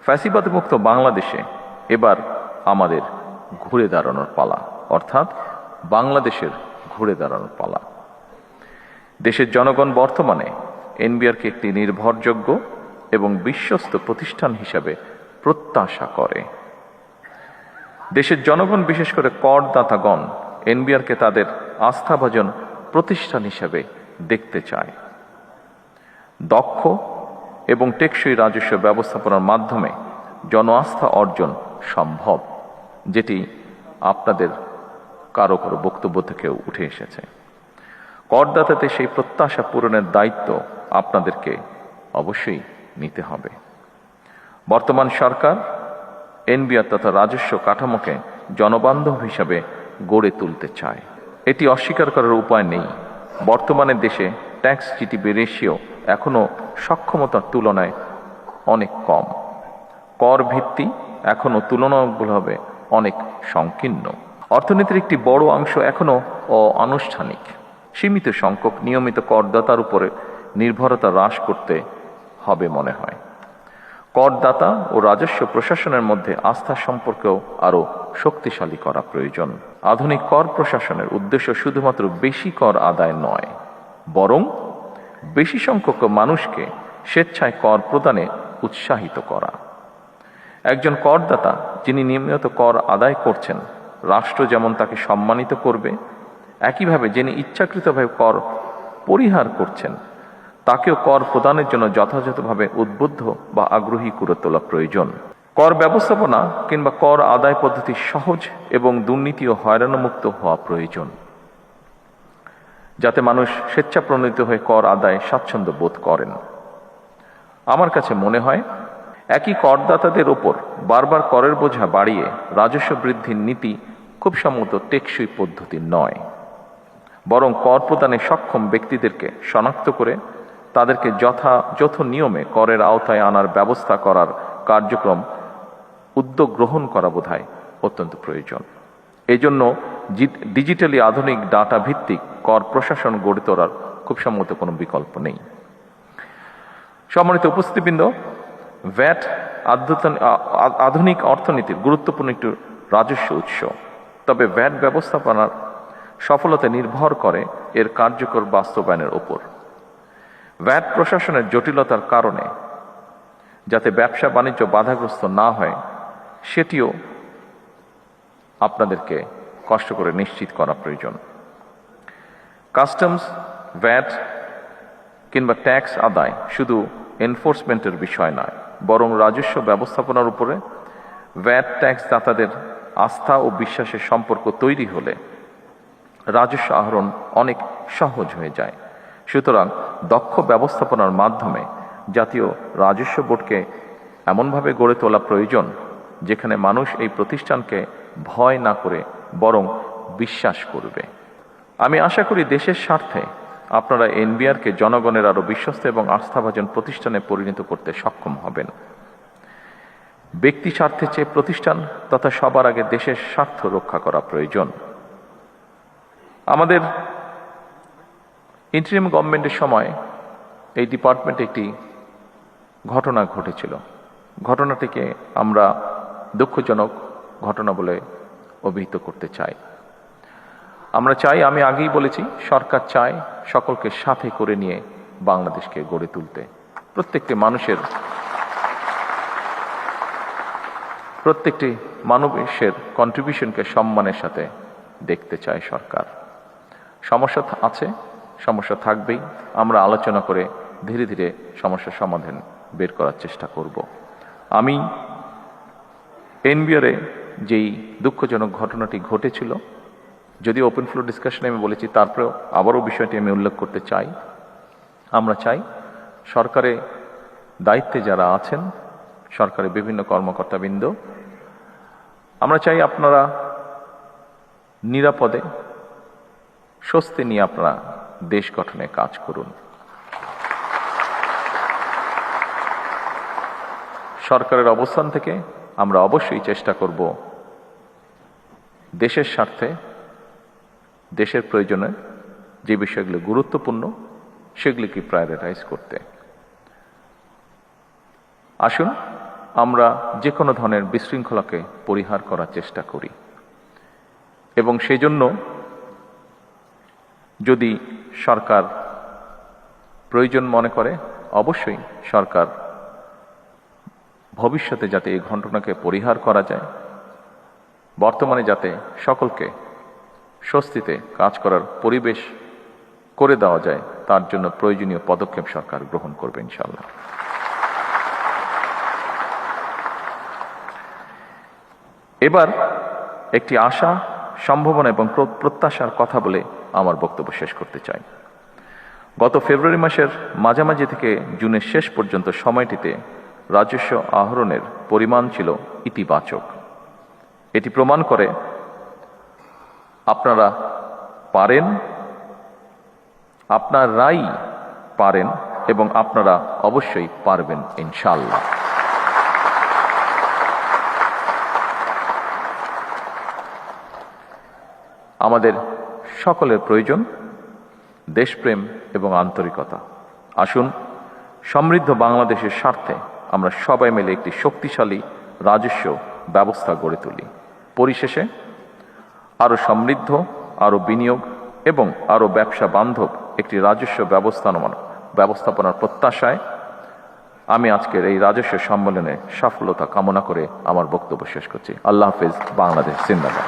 ফ্যাসিবাদ মুক্ত বাংলাদেশে এবার আমাদের ঘুরে দাঁড়ানোর পালা, অর্থাৎ বাংলাদেশের ঘুরে দাঁড়ানোর পালা। দেশের জনগণ বর্তমানে এনবিআরকে একটি নির্ভরযোগ্য এবং বিশ্বস্ত প্রতিষ্ঠান হিসাবে প্রত্যাশা করে। দেশের জনগণ, বিশেষ করে করদাতাগণ, এনবিআরকে তাদের আস্থাভাজন প্রতিষ্ঠান হিসাবে দেখতে চায়। দক্ষ এবং টেকসই রাজস্ব ব্যবস্থাপনার মাধ্যমে জন আস্থা অর্জন সম্ভব, যেটি আপনাদের কারো কারো বক্তব্য থেকেও উঠে এসেছে। করদাতাতে সেই প্রত্যাশা পূরণের দায়িত্ব আপনাদেরকে অবশ্যই নিতে হবে। বর্তমান সরকার এনবিআর তথা রাজস্ব কাঠামোকে জনবান্ধব হিসাবে গড়ে তুলতে চায়। এটি অস্বীকার করার উপায় নেই। বর্তমানে দেশে ট্যাক্স জিডিপি রেশিও এখনো সক্ষমতার তুলনায় অনেক কম। কর ভিত্তি এখনো তুলনামূলকভাবে অনেক সংকীর্ণ। অর্থনীতির একটি বড় অংশ এখনো অনানুষ্ঠানিক। সীমিত সংখ্যক নিয়মিত করদাতার উপরে নির্ভরতা হ্রাস করতে হবে মনে হয়। করদাতা ও রাজস্ব প্রশাসনের মধ্যে আস্থার সম্পর্কেও আরও শক্তিশালী করা প্রয়োজন। আধুনিক কর প্রশাসনের উদ্দেশ্য শুধুমাত্র বেশি কর আদায় নয়, বরং বেশি সংখ্যক মানুষকে স্বেচ্ছায় কর প্রদানে উৎসাহিত করা। একজন করদাতা যিনি নিয়মিত কর আদায় করছেন, রাষ্ট্র যেমন তাকে সম্মানিত করবে, একইভাবে যিনি ইচ্ছাকৃতভাবে কর পরিহার করছেন, তাকেও কর প্রদানের জন্য যথাযথভাবে উদ্বুদ্ধ বা আগ্রহী করে তোলা প্রয়োজন। কর ব্যবস্থাপনা কিংবা কর আদায় পদ্ধতি সহজ এবং দুর্নীতি ও হয়রানিমুক্ত হওয়া প্রয়োজন, যাতে মানুষ স্বেচ্ছাপ্রণোদিত হয়ে কর আদায় স্বাচ্ছন্দ্য বোধ করেন। আমার কাছে মনে হয় একই করদাতাদের ওপর বারবার করের বোঝা বাড়িয়ে রাজস্ব বৃদ্ধির নীতি খুব সম্ভবত টেকসই পদ্ধতি নয়, বরং কর প্রদানে সক্ষম ব্যক্তিদেরকে শনাক্ত করে তাদেরকে যথাযথ নিয়মে করের আওতায় আনার ব্যবস্থা করার কার্যক্রম উদ্যোগ গ্রহণ করা বোধহয় অত্যন্ত প্রয়োজন। এই জন্য ডিজিটালি আধুনিক ডাটা ভিত্তিক কর প্রশাসন গড়ে তোলার খুব সম্ভবত কোনো বিকল্প নেই। সম্মানিত উপস্থিতিবৃন্দ, ভ্যাট আধুনিক অর্থনীতির গুরুত্বপূর্ণ একটি রাজস্ব উৎস। তবে ভ্যাট ব্যবস্থাপনার সফলতা নির্ভর করে এর কার্যকর বাস্তবায়নের ওপর। ভ্যাট প্রশাসনের জটিলতার কারণে যাতে ব্যবসা বাণিজ্য বাধাগ্রস্ত না হয়, সেটিও আপনাদেরকে কষ্ট করে নিশ্চিত করা প্রয়োজন। কাস্টমস, ভ্যাট কিংবা ট্যাক্স আদায় শুধু এনফোর্সমেন্টের বিষয় নয়, বরং রাজস্ব ব্যবস্থাপনার উপরে ভ্যাট ট্যাক্স দাতাদের আস্থা ও বিশ্বাসের সম্পর্ক তৈরি হলে রাজস্ব আহরণ অনেক সহজ হয়ে যায়। সুতরাং দক্ষ ব্যবস্থাপনার মাধ্যমে জাতীয় রাজস্ব বোর্ডকে এমনভাবে গড়ে তোলা প্রয়োজন যেখানে মানুষ এই প্রতিষ্ঠানকে ভয় না করে বরং বিশ্বাস করবে। আমি আশা করি দেশের স্বার্থে আপনারা এনবিআরকে জনগণের আরও বিশ্বস্ত এবং আস্থাভাজন প্রতিষ্ঠানে পরিণত করতে সক্ষম হবেন। ব্যক্তি স্বার্থের চেয়ে প্রতিষ্ঠান তথা সবার আগে দেশের স্বার্থ রক্ষা করা প্রয়োজন। আমাদের ইন্টারিম গভর্নমেন্টের সময় এই ডিপার্টমেন্টে একটি ঘটনা ঘটেছিল। ঘটনাটিকে আমরা দুঃখজনক ঘটনা বলে অভিহিত করতে চাই। আমরা চাই, আমি আগেই বলেছি, সরকার চায় সকলকে সাথে করে নিয়ে বাংলাদেশকে গড়ে তুলতে। প্রত্যেকটি মানুষের কন্ট্রিবিউশনকে সম্মানের সাথে দেখতে চায় সরকার। সমস্যা আছে, সমস্যা থাকবেই। আমরা আলোচনা করে ধীরে ধীরে সমস্যার সমাধান বের করার চেষ্টা করব। আমি এনবিআরে যেই দুঃখজনক ঘটনাটি ঘটেছিল, যদি ওপেন ফ্লোর ডিসকাশনে আমি বলেছি, তারপরেও আবারও বিষয়টি আমি উল্লেখ করতে চাই। আমরা চাই সরকারে দায়িত্বে যারা আছেন, সরকারের বিভিন্ন কর্মকর্তাবৃন্দ, আমরা চাই আপনারা নিরাপদে স্বস্তি নিয়ে আপনারা দেশ গঠনে কাজ করুন। সরকারের অবস্থান থেকে আমরা অবশ্যই চেষ্টা করব দেশের স্বার্থে, দেশের প্রয়োজনে যে বিষয়গুলো গুরুত্বপূর্ণ সেগুলিকে প্রায়োরিটাইজ করতে। আসুন আমরা যে কোনো ধরনের বিশৃঙ্খলাকে পরিহার করার চেষ্টা করি এবং সেই জন্য যদি সরকার প্রয়োজন মনে করে অবশ্যই সরকার ভবিষ্যতে যাতে এই ঘটনাকে পরিহার করা যায়, বর্তমানে যাতে সকলকে স্বস্তিতে কাজ করার পরিবেশ করে দেওয়া যায় তার জন্য প্রয়োজনীয় পদক্ষেপ সরকার গ্রহণ করবে ইনশাআল্লাহ। এবার একটি আশা, সম্ভাবনা এবং প্রত্যাশার কথা বলে আমার বক্তব্য শেষ করতে চাই। গত ফেব্রুয়ারি মাসের মাঝামাঝি থেকে জুনের শেষ পর্যন্ত সময়টিতে রাজস্ব আহরণের পরিমাণ ছিল ইতিবাচক। এটি প্রমাণ করে আপনারা পারেন, আপনারাই পারেন এবং আপনারা অবশ্যই পারবেন ইনশাআল্লাহ। আমাদের সকলের প্রয়োজন দেশপ্রেম এবং আন্তরিকতা। আসুন সমৃদ্ধ বাংলাদেশের স্বার্থে আমরা সবাই মিলে একটি শক্তিশালী রাজস্ব ব্যবস্থা গড়ে তুলি। পরিশেষে আরও সমৃদ্ধ, আরও বিনিয়োগ এবং আরও ব্যবসা বান্ধব একটি রাজস্ব ব্যবস্থাপনার প্রত্যাশায় আমি আজকের এই রাজস্ব সম্মেলনে সফলতা কামনা করে আমার বক্তব্য শেষ করছি। আল্লাহ হাফেজ। বাংলাদেশ জিন্দাবাদ।